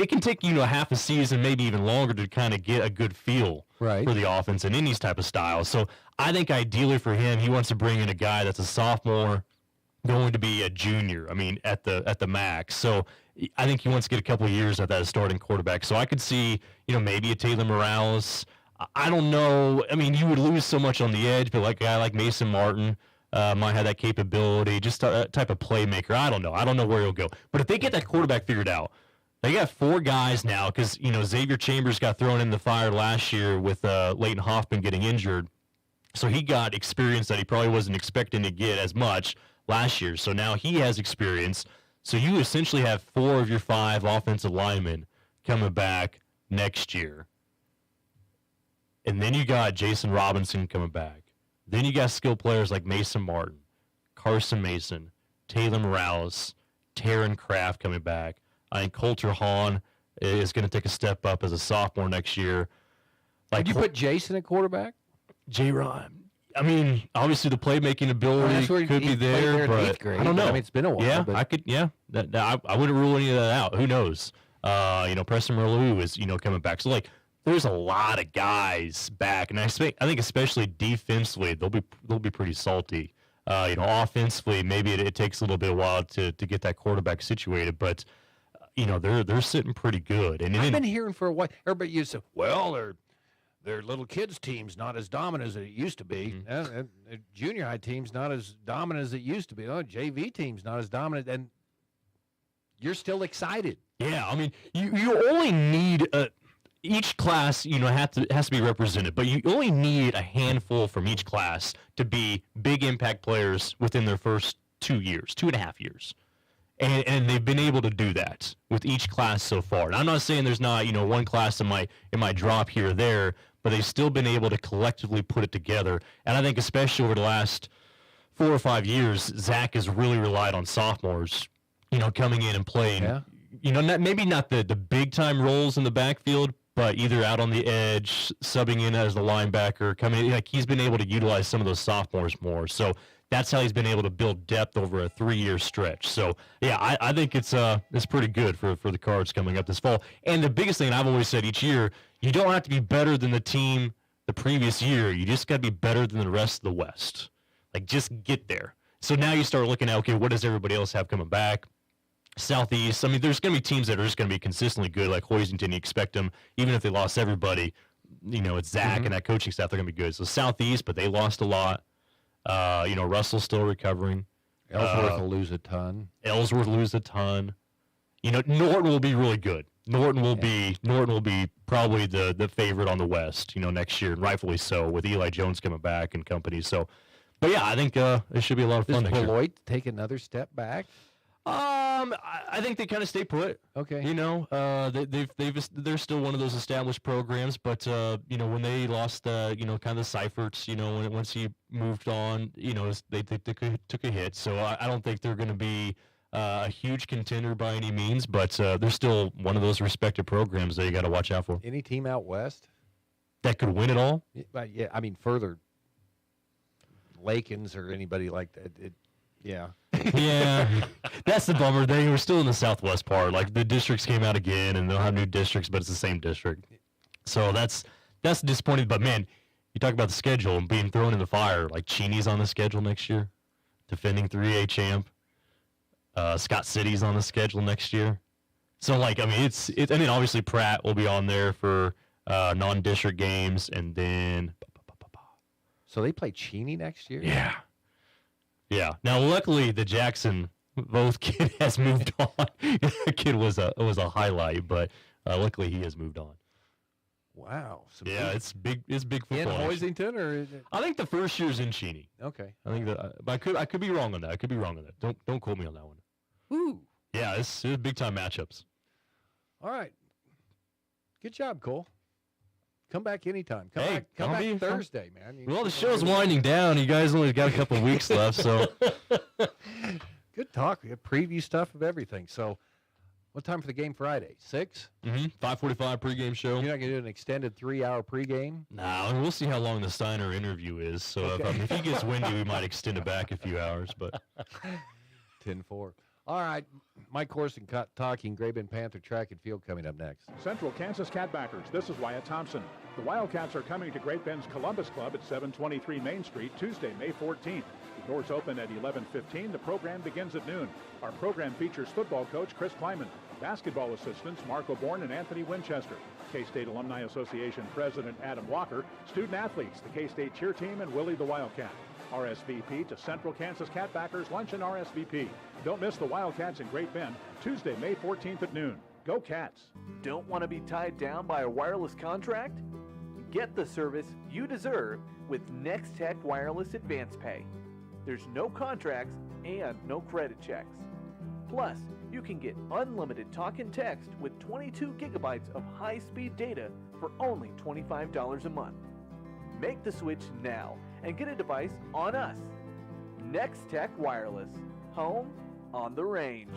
can take, half a season, maybe even longer to kind of get a good feel for the offense in any type of style. So I think ideally for him, he wants to bring in a guy that's a sophomore, going to be a junior, at the max. So I think he wants to get a couple of years at that starting quarterback. So I could see, maybe a Taylor Morales. I don't know. You would lose so much on the edge, but like a guy like Mason Martin might have that capability, just a type of playmaker. I don't know. I don't know where he'll go. But if they get that quarterback figured out, They got 4 guys now because, Xavier Chambers got thrown in the fire last year with Leighton Hoffman getting injured. So he got experience that he probably wasn't expecting to get as much last year. So now he has experience. So you essentially have 4 of your 5 offensive linemen coming back next year. And then you got Jason Robinson coming back. Then you got skill players like Mason Martin, Carson Mason, Taylor Morales, Taryn Kraft coming back. I think Coulter Hahn is going to take a step up as a sophomore next year. Did you put Jason at quarterback? J-Ron. I mean, obviously the playmaking ability could be there, but I don't know. I mean, it's been a while. Yeah, but... I could. Yeah, I wouldn't rule any of that out. Who knows? Preston Merlou is coming back. So there's a lot of guys back, and I think especially defensively they'll be pretty salty. Offensively maybe it takes a little bit of while to get that quarterback situated, but they're sitting pretty good. And I've been hearing for a while. Everybody used to their little kids team's not as dominant as it used to be. Mm-hmm. Junior high team's not as dominant as it used to be. JV team's not as dominant, and you're still excited. Yeah, I mean, you only need each class, has to be represented, but you only need a handful from each class to be big impact players within their first 2.5 years. And they've been able to do that with each class so far. And I'm not saying there's not, one class that might drop here or there, but they've still been able to collectively put it together. And I think especially over the last 4 or 5 years, Zach has really relied on sophomores, coming in and playing, maybe not the big time roles in the backfield, but either out on the edge, subbing in as the linebacker, coming in, he's been able to utilize some of those sophomores more. So that's how he's been able to build depth over a 3-year stretch. So yeah, I think it's pretty good for the Cards coming up this fall. And the biggest thing I've always said each year, you don't have to be better than the team the previous year. You just got to be better than the rest of the West. Just get there. So now you start looking at, okay, what does everybody else have coming back? Southeast, I mean, there's going to be teams that are just going to be consistently good, like Hoisington. You expect them, even if they lost everybody, it's Zach and that coaching staff, they're going to be good. So Southeast, but they lost a lot. Russell's still recovering. Ellsworth will lose a ton. Norton will be really good. Norton will be probably the favorite on the West, next year, and rightfully so, with Eli Jones coming back and company. So, but yeah, I think it should be a lot of fun. Does Beloit take another step back? I think they kind of stay put. Okay. They're still one of those established programs, but when they lost, kind of the Seiferts, once he moved on, they took a hit. So I don't think they're going to be a huge contender by any means, but they're still one of those respected programs that you got to watch out for. Any team out west that could win it all? Yeah, I mean further, Lakins or anybody like that. Yeah. Yeah, that's the bummer. They were still in the southwest part. The districts came out again, and they'll have new districts, but it's the same district. So that's disappointing. But man, you talk about the schedule and being thrown in the fire. Cheney's on the schedule next year, defending 3A champ. Scott City's on the schedule next year. So obviously Pratt will be on there for non-district games, and then. So they play Cheney next year. Yeah. Yeah. Now, luckily, the Jackson both kid has moved on. The kid was a highlight, but luckily he has moved on. Wow. It's big. It's big football. In Hoisington, or is it... I think the first year's in Cheney. Okay. I think that, but I could be wrong on that. Don't quote me on that one. Ooh. Yeah, it's big time matchups. All right. Good job, Cole. Come back anytime. Come back Thursday, man. Well, the show's winding down. You guys only got a couple of weeks left, so. Good talk. We have preview stuff of everything. So, what time for the game Friday? 6? 5:45 pregame show. You're not going to do an extended 3-hour pregame? No, we'll see how long the Steiner interview is. So, if he gets windy, we might extend it back a few hours. But 10-4. All right, Mike Corson talking Gray Bend Panther track and field coming up next. Central Kansas Catbackers, this is Wyatt Thompson. The Wildcats are coming to Great Bend's Columbus Club at 723 Main Street, Tuesday, May 14th. The doors open at 11:15. The program begins at noon. Our program features football coach Chris Kleiman, basketball assistants Marco Bourne and Anthony Winchester, K-State Alumni Association President Adam Walker, student athletes, the K-State cheer team, and Willie the Wildcat. RSVP to Central Kansas Catbackers Luncheon RSVP. Don't miss the Wildcats in Great Bend, Tuesday, May 14th at noon. Go Cats! Don't want to be tied down by a wireless contract? Get the service you deserve with NextTech Wireless Advance Pay. There's no contracts and no credit checks. Plus, you can get unlimited talk and text with 22 gigabytes of high-speed data for only $25 a month. Make the switch now and get a device on us. NextTech Wireless. Home on the range.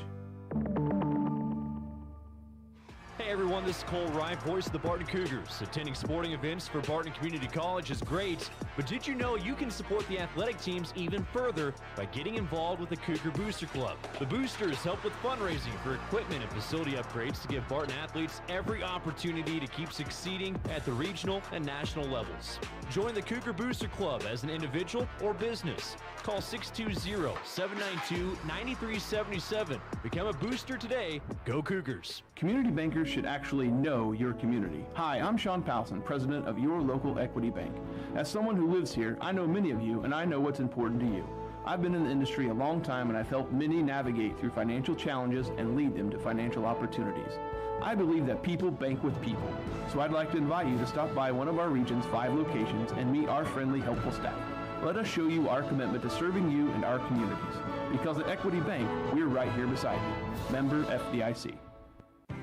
Hey everyone, this is Cole Rife, voice of the Barton Cougars. Attending sporting events for Barton Community College is great, but did you know you can support the athletic teams even further by getting involved with the Cougar Booster Club? The Boosters help with fundraising for equipment and facility upgrades to give Barton athletes every opportunity to keep succeeding at the regional and national levels. Join the Cougar Booster Club as an individual or business. Call 620-792-9377. Become a booster today. Go Cougars. Community bankers should actually know your community. Hi, I'm Sean Powson, president of your local Equity Bank. As someone who lives here, I know many of you and I know what's important to you. I've been in the industry a long time and I've helped many navigate through financial challenges and lead them to financial opportunities. I believe that people bank with people, so I'd like to invite you to stop by one of our region's 5 locations and meet our friendly, helpful staff. Let us show you our commitment to serving you and our communities. Because at Equity Bank, we're right here beside you. Member FDIC.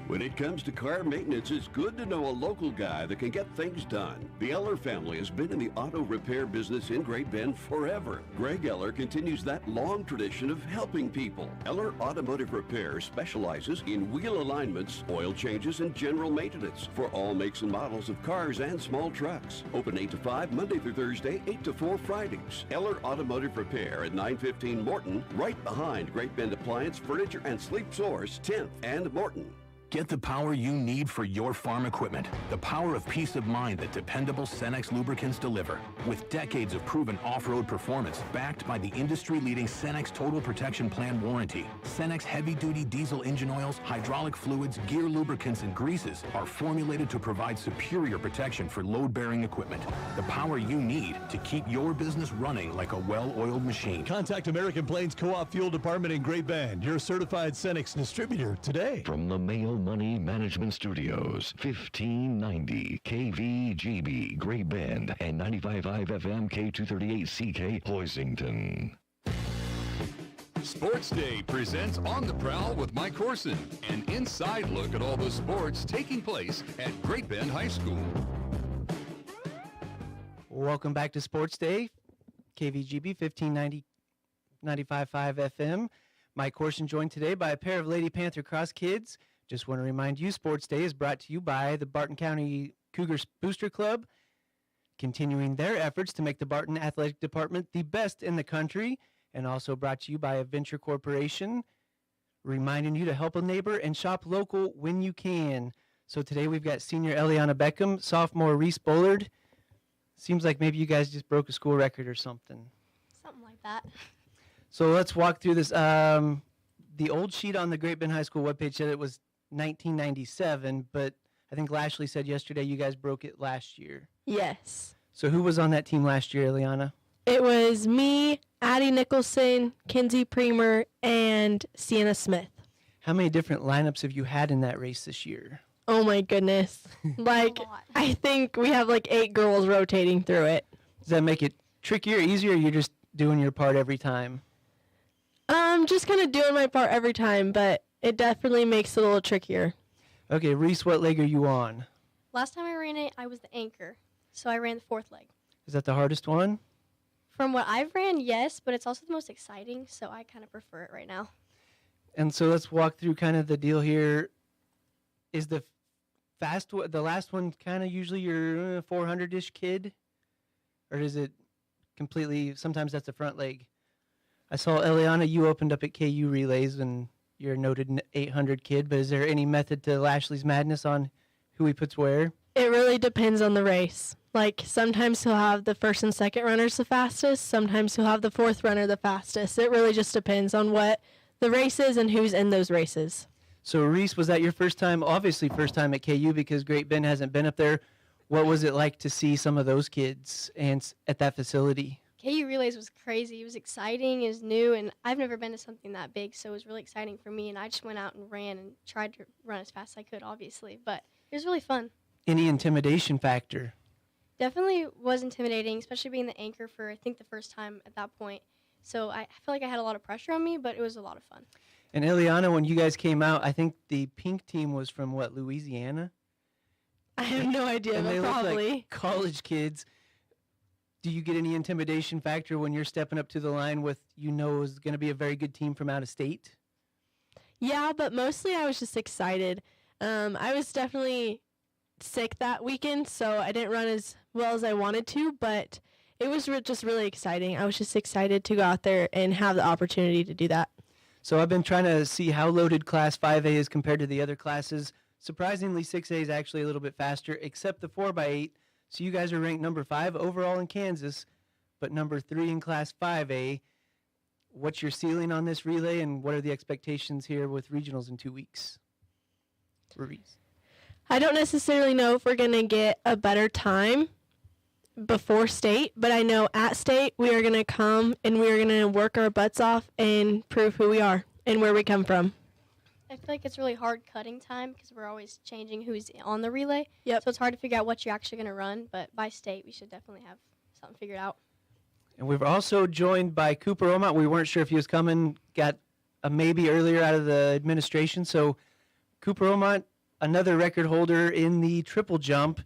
When it comes to car maintenance, it's good to know a local guy that can get things done. The Eller family has been in the auto repair business in Great Bend forever. Greg Eller continues that long tradition of helping people. Eller Automotive Repair specializes in wheel alignments, oil changes, and general maintenance for all makes and models of cars and small trucks. Open 8 to 5 Monday through Thursday, 8 to 4 Fridays. Eller Automotive Repair at 915 Morton, right behind Great Bend Appliance, Furniture, and Sleep Source, 10th and Morton. Get the power you need for your farm equipment. The power of peace of mind that dependable Cenex lubricants deliver. With decades of proven off-road performance backed by the industry-leading Cenex Total Protection Plan warranty. Cenex heavy-duty diesel engine oils, hydraulic fluids, gear lubricants, and greases are formulated to provide superior protection for load-bearing equipment. The power you need to keep your business running like a well-oiled machine. Contact American Plains Co-op Fuel Department in Great Bend, your certified Cenex distributor today. From the Mayo Money Management Studios, 1590 KVGB Great Bend and 95.5 FM K238CK Hoisington. Sports Day presents On the Prowl with Mike Corson, an inside look at all the sports taking place at Great Bend High School. Welcome back to Sports Day, KVGB 1590 95.5 FM. Mike Corson joined today by a pair of Lady Panther Cross kids. Just want to remind you, Sports Day is brought to you by the Barton County Cougars Booster Club, continuing their efforts to make the Barton Athletic Department the best in the country, and also brought to you by Adventure Corporation, reminding you to help a neighbor and shop local when you can. So today we've got senior Eliana Beckham, sophomore Reese Bullard. Seems like maybe you guys just broke a school record or something. Something like that. So let's walk through this. The old sheet on the Great Bend High School webpage said it was 1997, but I think Lashley said yesterday you guys broke it last year. Yes. So who was on that team last year, Eliana? It was me, Addie Nicholson, Kinsey Premer, and Sienna Smith. How many different lineups have you had in that race this year? Oh my goodness. I think we have 8 girls rotating through it. Does that make it trickier, easier, or you're just doing your part every time? Just kind of doing my part every time, but it definitely makes it a little trickier. Okay, Reese, what leg are you on? Last time I ran it, I was the anchor, so I ran the 4th leg. Is that the hardest one? From what I've ran, yes, but it's also the most exciting, so I kind of prefer it right now. And so let's walk through kind of the deal here. Is the the last one kind of usually your 400-ish kid? Or is it completely, sometimes that's the front leg? I saw, Eliana, you opened up at KU Relays and you're a noted 800 kid, but is there any method to Lashley's madness on who he puts where? It really depends on the race. Sometimes he'll have the first and second runners the fastest. Sometimes he'll have the 4th runner the fastest. It really just depends on what the race is and who's in those races. So, Reese, was that your first time? Obviously first time at KU because Great Bend hasn't been up there. What was it like to see some of those kids and at that facility? KU Relays was crazy. It was exciting, it was new, and I've never been to something that big, so it was really exciting for me, and I just went out and ran and tried to run as fast as I could, obviously, but it was really fun. Any intimidation factor? Definitely was intimidating, especially being the anchor for, I think, the first time at that point. So I feel like I had a lot of pressure on me, but it was a lot of fun. And Eliana, when you guys came out, I think the pink team was from, what, Louisiana? I have no idea, And but they look probably. like college kids. Do you get any intimidation factor when you're stepping up to the line with, is going to be a very good team from out of state? Yeah, but mostly I was just excited. I was definitely sick that weekend, so I didn't run as well as I wanted to, but it was just really exciting. I was just excited to go out there and have the opportunity to do that. So I've been trying to see how loaded Class 5A is compared to the other classes. Surprisingly, 6A is actually a little bit faster, except the 4x8. So you guys are ranked number 5 overall in Kansas, but number 3 in Class 5A. What's your ceiling on this relay, and what are the expectations here with regionals in 2 weeks? Ruiz. I don't necessarily know if we're going to get a better time before state, but I know at state we are going to come and we are going to work our butts off and prove who we are and where we come from. I feel like it's really hard cutting time because we're always changing who's on the relay. Yep. So it's hard to figure out what you're actually going to run, but by state we should definitely have something figured out. And we've also joined by Cooper Omont. We weren't sure if he was coming, got a maybe earlier out of the administration. So Cooper Omont, another record holder in the triple jump,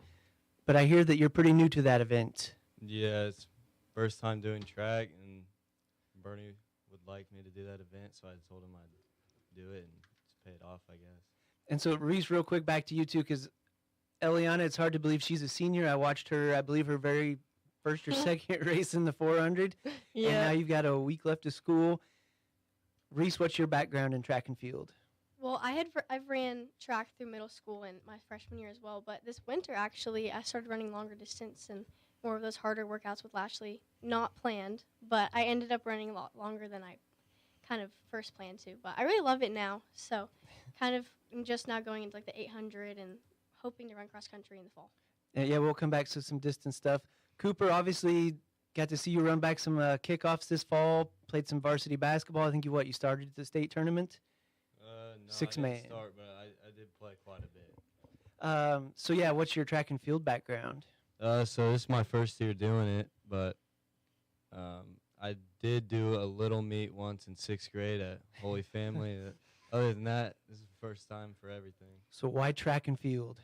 but I hear that you're pretty new to that event. Yeah, it's first time doing track, and Bernie would like me to do that event, so I told him I'd do it and it's paid off, I guess. And so, Reese, real quick, back to you two, because Eliana, it's hard to believe she's a senior. I watched her, I believe, her very first or second race in the 400. Yeah. And now you've got a week left of school. Reese, what's your background in track and field? Well, I've ran track through middle school and my freshman year as well, but this winter actually I started running longer distance and more of those harder workouts with Lashley, not planned, but I ended up running a lot longer than I kind of first planned to. But I really love it now, so kind of I'm just now going into like the 800 and hoping to run cross country in the fall. Yeah, we'll come back to some distance stuff. Cooper, obviously got to see you run back some kickoffs this fall, played some varsity basketball. I think you started at the state tournament? No, 6-man. I didn't start, but I did play quite a bit. So yeah, what's your track and field background? So this is my first year doing it, but I did do a little meet once in 6th grade at Holy Family. Other than that, this is the first time for everything. So why track and field?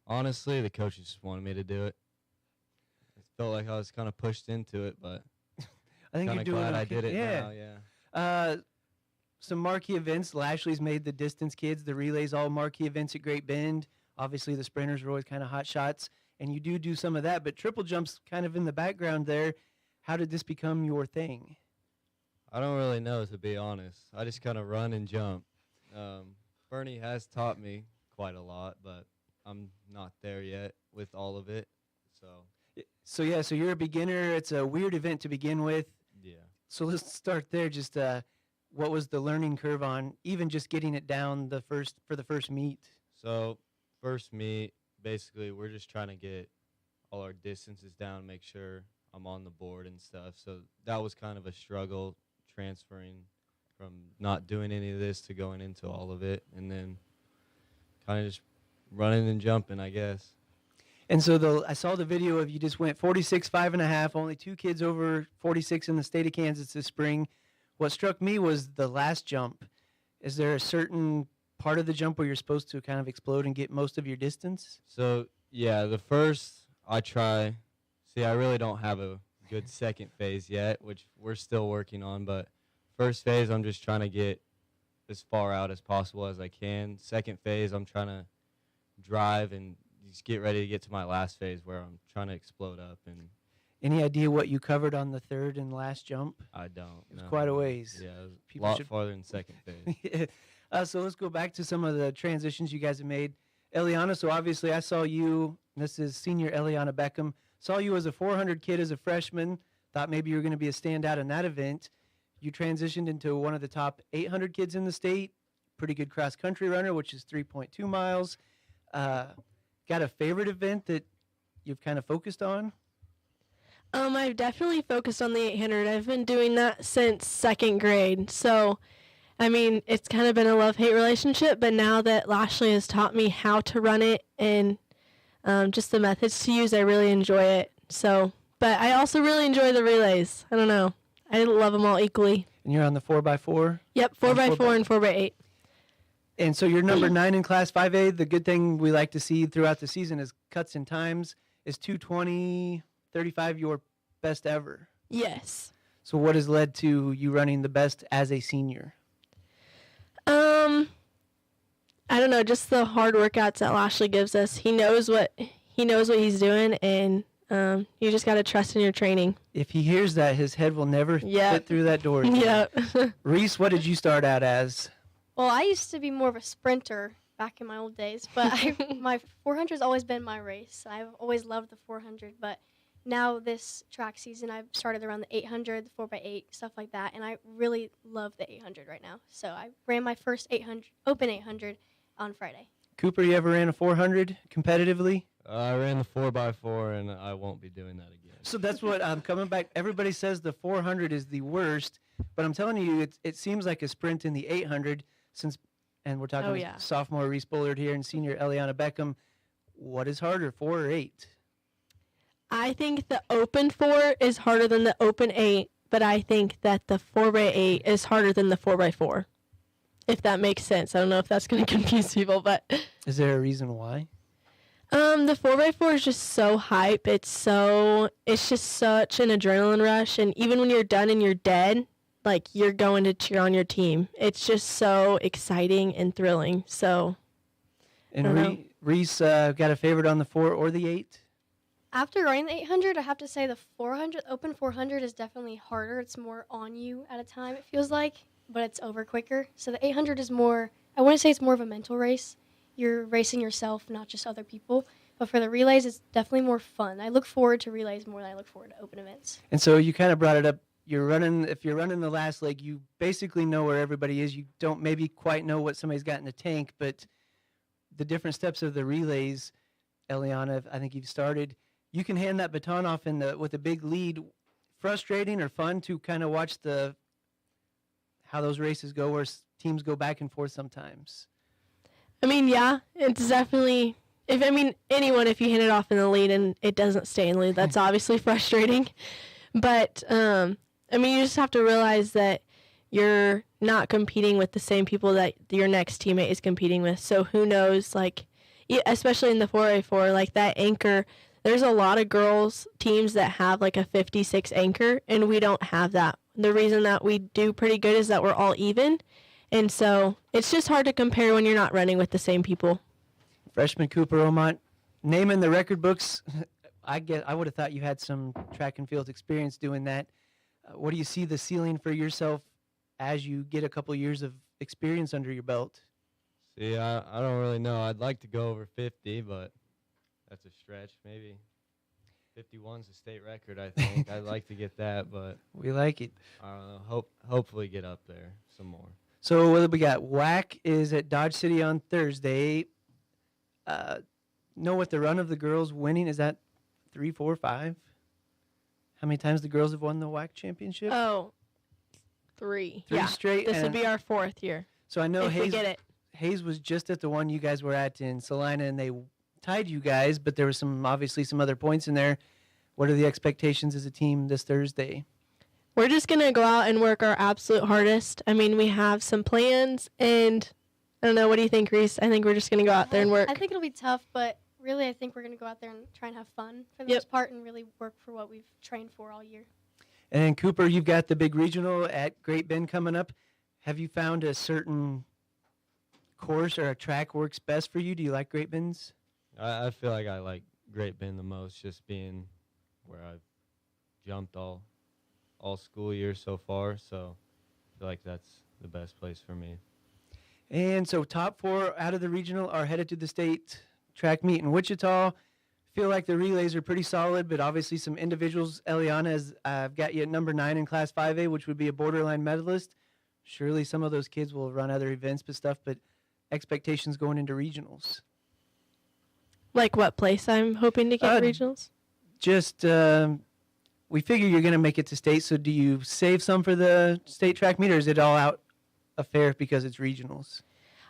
Honestly, the coaches just wanted me to do it. I felt like I was kind of pushed into it, but I think you're doing glad okay. I did it now, yeah. Some marquee events. Lashley's made the distance kids, the relays, all marquee events at Great Bend. Obviously, the sprinters are always kind of hot shots, and you do some of that, but triple jump's kind of in the background there. How did this become your thing? I don't really know, to be honest. I just kind of run and jump. Bernie has taught me quite a lot, but I'm not there yet with all of it. So you're a beginner. It's a weird event to begin with. Yeah. So let's start there. Just what was the learning curve on even just getting it down for the first meet? So first meet, basically, we're just trying to get all our distances down, make sure I'm on the board and stuff. So that was kind of a struggle transferring from not doing any of this to going into all of it, and then kind of just running and jumping, I guess. And so I saw the video of you just went 46, 5.5, only 2 kids over 46 in the state of Kansas this spring. What struck me was the last jump. Is there a certain part of the jump where you're supposed to kind of explode and get most of your distance? So, yeah, the first I try. See, I really don't have a good second phase yet, which we're still working on. But first phase, I'm just trying to get as far out as possible as I can. Second phase, I'm trying to drive and just get ready to get to my last phase where I'm trying to explode up. And any idea what you covered on the third and last jump? I don't. It was quite a ways. Yeah, it was a lot farther than second phase. So let's go back to some of the transitions you guys have made. Eliana, so obviously I saw you, this is senior Eliana Beckham, saw you as a 400 kid as a freshman, thought maybe you were going to be a standout in that event. You transitioned into one of the top 800 kids in the state, pretty good cross-country runner, which is 3.2 miles. Got a favorite event that you've kind of focused on? I've definitely focused on the 800. I've been doing that since 2nd grade. So, I mean, it's kind of been a love-hate relationship, but now that Lashley has taught me how to run it and just the methods to use, I really enjoy it. So, but I also really enjoy the relays. I don't know. I love them all equally. And you're on the 4x4? Yep, 4x4 and 4x8. And so you're number 9 in Class 5A. The good thing we like to see throughout the season is cuts and times. Is 2:20.35 your best ever? Yes. So what has led to you running the best as a senior? I don't know, just the hard workouts that Lashley gives us. He knows what he's doing, and you just got to trust in your training. If he hears that, his head will never fit through that door again. Yep. Reese, what did you start out as? Well, I used to be more of a sprinter back in my old days, but my 400 has always been my race. I've always loved the 400, but now this track season I've started around the 800, the 4x8, stuff like that, and I really love the 800 right now. So I ran my first 800 open 800 on Friday. Cooper, you ever ran a 400 competitively? I ran the 4x4, and I won't be doing that again. So that's what I'm coming back. Everybody says the 400 is the worst, but I'm telling you, it seems like a sprint in the 800 since, and we're talking to sophomore Reese Bullard here and senior Eliana Beckham. What is harder, 4 or 8? I think the open 4 is harder than the open 8, but I think that the 4x8 is harder than the 4x4. If that makes sense. I don't know if that's going to confuse people, but is there a reason why? The 4x4 is just so hype. It's just such an adrenaline rush, and even when you're done and you're dead, like you're going to cheer on your team. It's just so exciting and thrilling. So, and Reese got a favorite on the 4 or the 8? After running the 800, I have to say the 400, open 400 is definitely harder. It's more on you at a time, it feels like, but it's over quicker. So the 800 is more, I wouldn't say it's more of a mental race. You're racing yourself, not just other people. But for the relays, it's definitely more fun. I look forward to relays more than I look forward to open events. And so you kind of brought it up. If you're running the last leg, you basically know where everybody is. You don't maybe quite know what somebody's got in the tank, but the different steps of the relays, Eliana, I think you've started. You can hand that baton off with a big lead. Frustrating or fun to kind of watch how those races go, where teams go back and forth sometimes. I mean, yeah, it's definitely. If you hand it off in the lead and it doesn't stay in the lead, that's obviously frustrating. But you just have to realize that you're not competing with the same people that your next teammate is competing with. So who knows? Especially in the 4x4, like that anchor. There's a lot of girls teams that have like a 56 anchor, and we don't have that. The reason that we do pretty good is that we're all even, and so it's just hard to compare when you're not running with the same people. Freshman Cooper Omont, naming the record books. I would have thought you had some track and field experience doing that. What do you see the ceiling for yourself as you get a couple years of experience under your belt? See, I don't really know. I'd like to go over 50, but that's a stretch. Maybe 51's a state record, I think. I'd like to get that, but we like it. I don't know. Hopefully get up there some more. So what we got? WAC is at Dodge City on Thursday. Know what the run of the girls winning is? That 3, 4, 5? How many times the girls have won the WAC championship? Oh, 3. 3 straight. This would be our 4th year. So I know Hayes was just at the one you guys were at in Salina, and they tied you guys, but there was obviously some other points in there. What are the expectations as a team this Thursday? We're just going to go out and work our absolute hardest. We have some plans, and I don't know. What do you think, Reese? I think we're just going to go out there and work. I think it'll be tough, but really I think we're going to go out there and try and have fun for the most part and really work for what we've trained for all year. And Cooper, you've got the big regional at Great Bend coming up. Have you found a certain course or a track works best for you? Do you like Great Bend's? I feel like I like Great Bend the most, just being where I've jumped all school year so far. So I feel like that's the best place for me. And so top 4 out of the regional are headed to the state track meet in Wichita. Feel like the relays are pretty solid, but obviously some individuals. Eliana, I've got you at number 9 in Class 5A, which would be a borderline medalist. Surely some of those kids will run other events but expectations going into regionals. Like what place I'm hoping to get regionals? Just we figure you're going to make it to state, so do you save some for the state track meet, or is it all out a fair because it's regionals?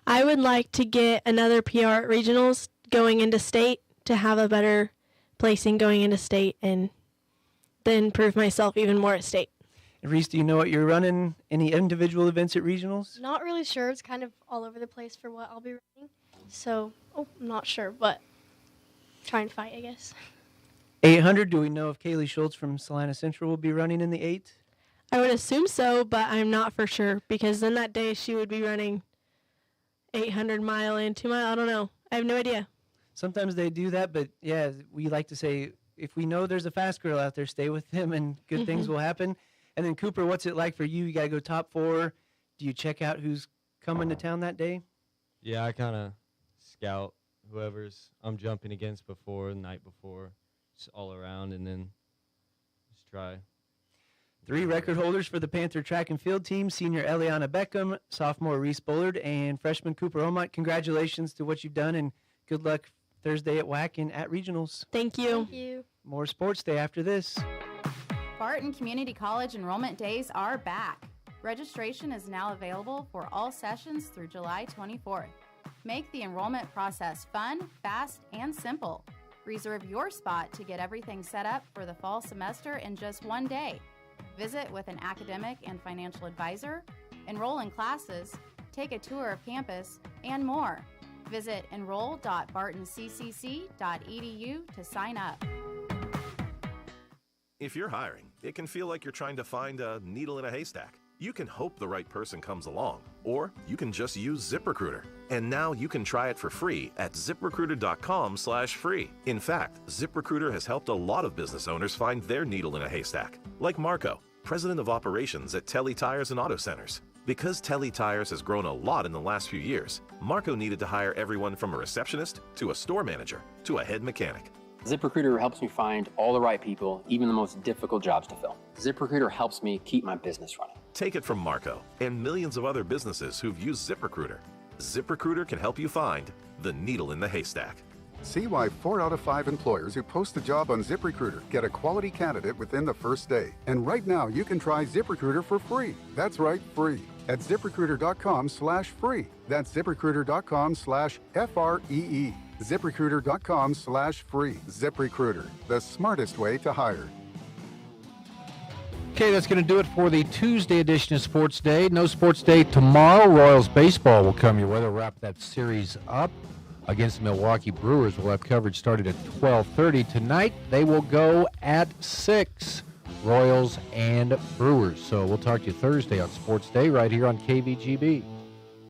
I would like to get another PR at regionals going into state to have a better placing going into state and then prove myself even more at state. And Reese, do you know what you're running? Any individual events at regionals? Not really sure. It's kind of all over the place for what I'll be running. So, I'm not sure, but try and fight, I guess. 800, do we know if Kaylee Schultz from Salina Central will be running in the 8? I would assume so, but I'm not for sure because then that day she would be running 800 mile and 2 mile. I don't know. I have no idea. Sometimes they do that, but yeah, we like to say if we know there's a fast girl out there, stay with them and good things will happen. And then Cooper, what's it like for you? You got to go top 4. Do you check out who's coming to town that day? Yeah, I kind of scout whoever's I'm jumping against before, the night before, just all around, and then just try. 3 record holders for the Panther track and field team, senior Eliana Beckham, sophomore Reese Bullard, and freshman Cooper Omont. Congratulations to what you've done, and good luck Thursday at WAC and at regionals. Thank you. Thank you. More sports day after this. Barton Community College enrollment days are back. Registration is now available for all sessions through July 24th. Make the enrollment process fun, fast, and simple. Reserve your spot to get everything set up for the fall semester in just one day. Visit with an academic and financial advisor, enroll in classes, take a tour of campus, and more. Visit enroll.bartonccc.edu to sign up. If you're hiring, it can feel like you're trying to find a needle in a haystack. You can hope the right person comes along, or you can just use ZipRecruiter. And now you can try it for free at ZipRecruiter.com/free. In fact, ZipRecruiter has helped a lot of business owners find their needle in a haystack, like Marco, president of operations at Telly Tires and Auto Centers. Because Telly Tires has grown a lot in the last few years, Marco needed to hire everyone from a receptionist to a store manager to a head mechanic. ZipRecruiter helps me find all the right people, even the most difficult jobs to fill. ZipRecruiter helps me keep my business running. Take it from Marco and millions of other businesses who've used ZipRecruiter. ZipRecruiter can help you find the needle in the haystack. See why 4 out of 5 employers who post a job on ZipRecruiter get a quality candidate within the first day. And right now, you can try ZipRecruiter for free. That's right, free. At ZipRecruiter.com/free. That's ZipRecruiter.com/FREE. ZipRecruiter.com/free. ZipRecruiter, the smartest way to hire. Okay, that's going to do it for the Tuesday edition of Sports Day. No Sports Day tomorrow. Royals baseball will come your way. They'll wrap that series up against the Milwaukee Brewers. We'll have coverage started at 12:30. Tonight, they will go at 6, Royals and Brewers. So we'll talk to you Thursday on Sports Day right here on KVGB.